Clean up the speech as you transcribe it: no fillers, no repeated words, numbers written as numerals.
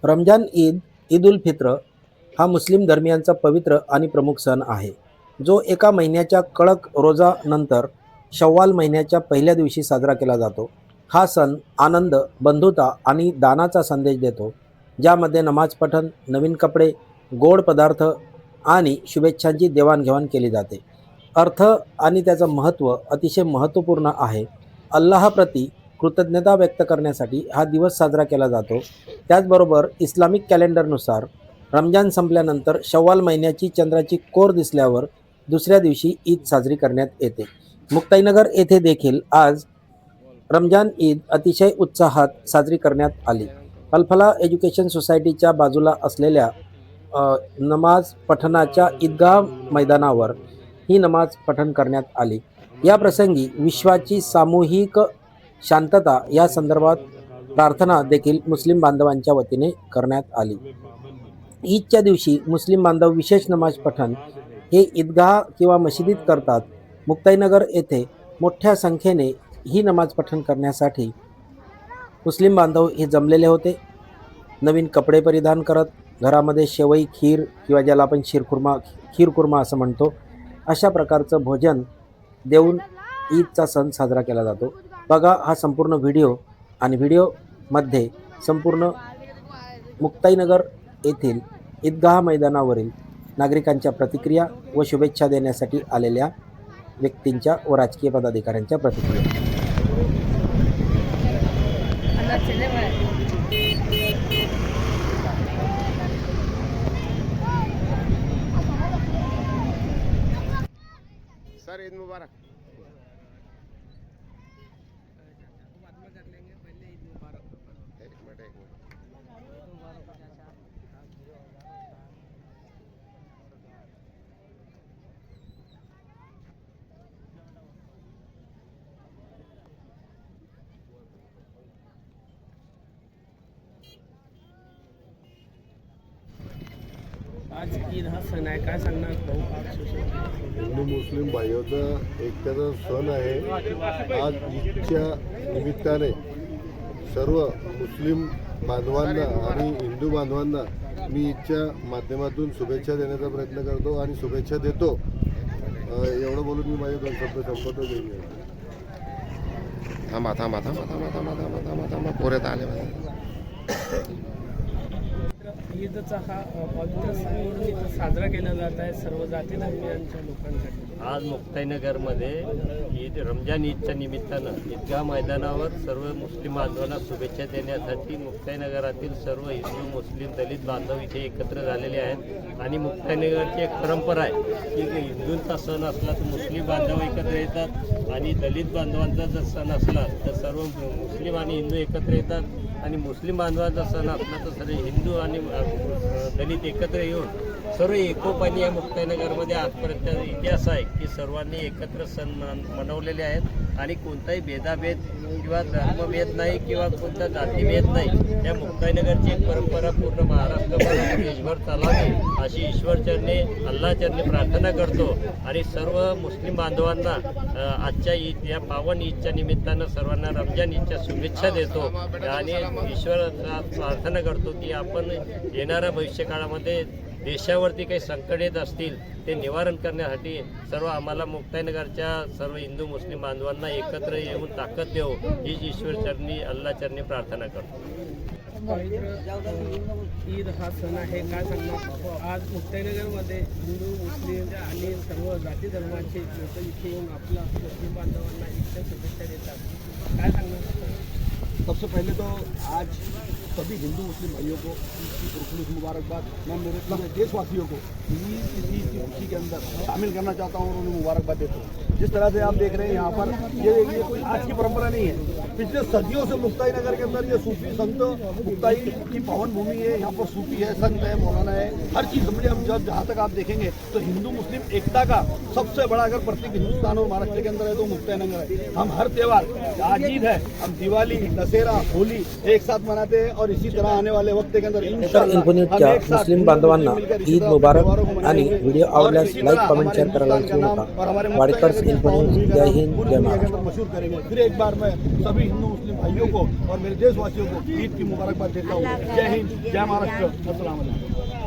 रमजान ईद उल फित्र हा मुस्लिम धर्मियांचा पवित्र आणि प्रमुख सण आहे, जो एका महिन्याच्या कडक रोजानंतर शव्वाल महिन्याच्या पहिल्या दिवशी साजरा केला जातो. हा सण आनंद, बंधुता आणि दानाचा संदेश देतो, ज्यामध्ये नमाज पठण, नवीन कपडे, गोड पदार्थ आणि शुभेच्छांची देवाणघेवाण केली जाते. अर्थ आणि त्याचं महत्त्व अतिशय महत्त्वपूर्ण आहे. अल्लाहप्रती कृतज्ञता व्यक्त करण्यासाठी हा दिवस साजरा केला जातो. त्याचबरोबर इस्लामिक कॅलेंडरनुसार रमजान संपल्यानंतर शव्वाल महिन्याची चंद्राची कोर दिसल्यावर दुसऱ्या दिवशी ईद साजरी करण्यात येते. मुक्ताईनगर येथे देखील आज रमजान ईद अतिशय उत्साहात साजरी करण्यात आली. अल्फला एज्युकेशन सोसायटीच्या बाजूला असलेल्या नमाज पठणाच्या ईदगाह मैदानावर ही नमाज पठण करण्यात आली. या प्रसंगी विश्वाची सामूहिक शांतता या संदर्भात प्रार्थना देखील मुस्लिम बांधवांच्या वतीने करण्यात आली. ईदच्या दिवशी मुस्लिम बांधव विशेष नमाज पठण हे ईदगाह किंवा मशिदीत करतात. मुक्ताईनगर येथे मोठ्या संख्येने ही नमाज पठण करण्यासाठी मुस्लिम बांधव हे जमलेले होते. नवीन कपडे परिधान करत घरामध्ये शेवई, खीर किंवा ज्याला आपण खीरकुर्मा असं म्हणतो, अशा प्रकारचं भोजन देऊन ईदचा सण साजरा केला जातो. बघा हा संपूर्ण व्हिडिओ, आणि व्हिडिओमध्ये संपूर्ण मुक्ताईनगर येथील ईदगाह मैदानावरील नागरिकांच्या प्रतिक्रिया व शुभेच्छा देण्यासाठी आलेल्या व्यक्तींच्या व राजकीय पदाधिकाऱ्यांच्या प्रतिक्रिया. सर ईद मुबारक। एक मिनट आज ईद हा सण आहे, काय सांगणार भाऊ? हिंदू मुस्लिम भाईचा एकट्याचा सण आहे. आज ईदच्या निमित्ताने सर्व मुस्लिम बांधवांना आणि हिंदू बांधवांना मी ईदच्या माध्यमातून शुभेच्छा देण्याचा प्रयत्न करतो आणि शुभेच्छा देतो. एवढं बोलून मी माझे 2 शब्द संपवतो. थांबा थांबा थांबा थांबा थांबा थांबा थांबा थांबा पुरेत आले. ईदचा हा पवित्र सण म्हणून इथं साजरा केला जात आहे सर्व जाती धर्मियांच्या लोकांसाठी. आज मुक्ताईनगरमध्ये रमजान ईदच्या निमित्तानं ईदगाह मैदानावर सर्व मुस्लिम बांधवांना शुभेच्छा देण्यासाठी मुक्ताईनगरातील सर्व हिंदू, मुस्लिम, दलित बांधव इथे एकत्र झालेले आहेत. आणि मुक्ताईनगरची एक परंपरा आहे की हिंदूंचा सण असला तर मुस्लिम बांधव एकत्र येतात, आणि दलित बांधवांचा जर सण असला तर सर्व मुस्लिम आणि हिंदू एकत्र येतात, आणि मुस्लिम बांधवांचा सण असला तर सर्व हिंदू आणि दलित एकत्र येऊन सर्व एकोपाने या मुक्ताईनगरमध्ये आजपर्यंत इतिहास आहे की सर्वांनी एकत्र सण मनवलेले आहेत, आणि कोणताही भेदाभेद किंवा धर्मभेद नाही किंवा कोणता जातीभेद नाही. या मुक्ताईनगरची एक परंपरा पूर्ण महाराष्ट्रभर देशभर चालावी अशी ईश्वरचरणी, अल्लाचरणी प्रार्थना करतो. आणि सर्व मुस्लिम बांधवांना आजच्या ईद या पावन ईदच्या निमित्तानं सर्वांना रमजान ईदच्या शुभेच्छा देतो. आणि ईश्वराला प्रार्थना करतो की आपण येणाऱ्या भविष्यकाळामध्ये देशावरती काही संकट येत असतील ते निवारण करण्यासाठी सर्व आम्हाला मुक्ताईनगरच्या सर्व हिंदू मुस्लिम बांधवांना एकत्र येऊन ताकद देऊ हीच ईश्वरचरणी, अल्लाचरणी प्रार्थना करतो. ईद हा सण आहे, काय सांगणार? आज मुक्ताईनगरमध्ये हिंदू, मुस्लिम आणि सर्व जाती धर्माचे लोक इथे येऊन आपल्या मुस्लिम बांधवांना ईदच्या शुभेच्छा देतात, काय सांगणार? सबसे पहले तो आज सभी हिंदू मुस्लिम भाइयों को ईद मुबारकबाद। मैं मेरे पूरे देशवासियों को ईद की खुशी के अंदर शामिल करना चाहता हूँ और उन्हें मुबारकबाद देता हूँ। जिस तरह से आप देख रहे हैं यहाँ पर ये कोई आज की परंपरा नहीं है। पिछले सदियों से मुक्ताईनगर के अंदर ये सूफी संत, मुक्ताई की पावन भूमि है, यहाँ पर सूफी है, संत है, मौलाना है, हर चीज़ समझे। हम जब जहाँ तक आप देखेंगे तो हिंदू मुस्लिम एकता का सबसे बड़ा अगर प्रतीक हिंदुस्तान और महाराष्ट्र के अंदर है तो मुक्ताईनगर है। हम हर त्यौहार, आज ईद है, हम दिवाली, दशहरा, होली एक साथ मनाते हैं, और और इसी तरह आने वाले वक्त के अंदर तर इंशाअल्लाह इन्फोन्यूजच्या हम एक साथ मुस्लिम हिंदू बांधवांना मुस्लिम मिलकर इसी ईद तरह मुबारक त्योहारों को आणि मनाएंगे। व्हिडिओ और आवडल्यास इसी लाईक तरह कमेंट हमारे शेअर करायला हिंदुस्तान विसरू का नाम नका. और हमारे वाडकर्स मुत्तहिद इन्फोन्यूज कौम जय हिंद पूरी जय दुनिया के महाराष्ट्र. अंदर मशहूर करेंगे। फिर एक बार मैं सभी हिंदू मुस्लिम भाइयों को और मेरे देशवासियों को ईद की मुबारकबाद देता हूँ। जय हिंद जय महाराष्ट्र। अस्सलाम वालेकुम.